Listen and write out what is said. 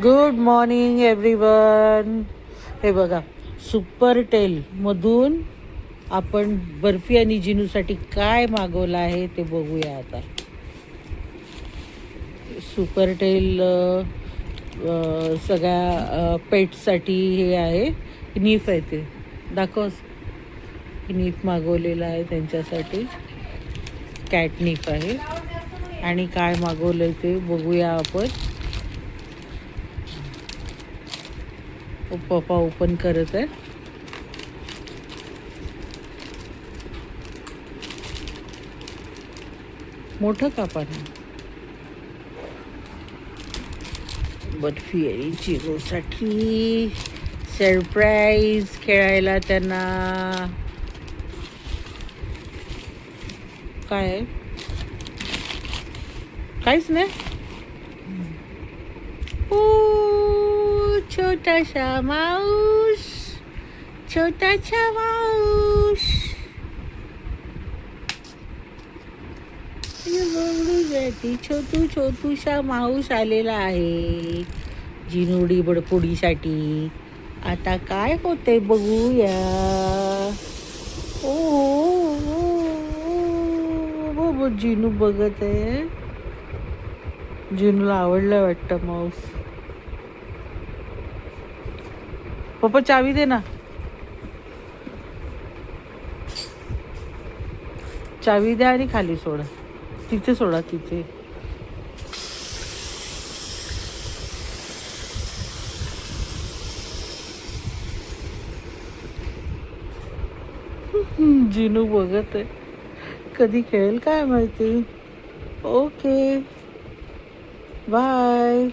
Good morning everyone. हे बघा, super टेलमधून आपण बर्फी आणि जिनूसाठी काय मागवलं आहे ते बघूया आता. सुपर टेल सगळ्या पेटसाठी हे आहे. नीफ आहे ते दाखवस. नीफ मागवलेला आहे त्यांच्यासाठी. कॅट नीफ आहे. आणि काय मागवलं ते बघूया आपण. पप्पा ओपन करत आहे. मोठं कापाने बर्फी आहे चिरोसाठी. सरप्राईज खेळायला त्यांना. काय आहे? काहीच नाही. ओ छोटासा माऊस, छोटासा माऊस. छोटू छोटूसा माऊस आलेला आहे जिनुडी बडपोडीसाठी. आता काय होते बघूया. ओ जिनू बघत आहे. जिनूला आवडलं वाटतं माऊस. पप्पा चावी दे ना. चावी द्या आणि खाली सोडा. तिथे सोडा तिथे. जिनू बघत आहे. कधी खेळेल काय माहिती. Okay bye.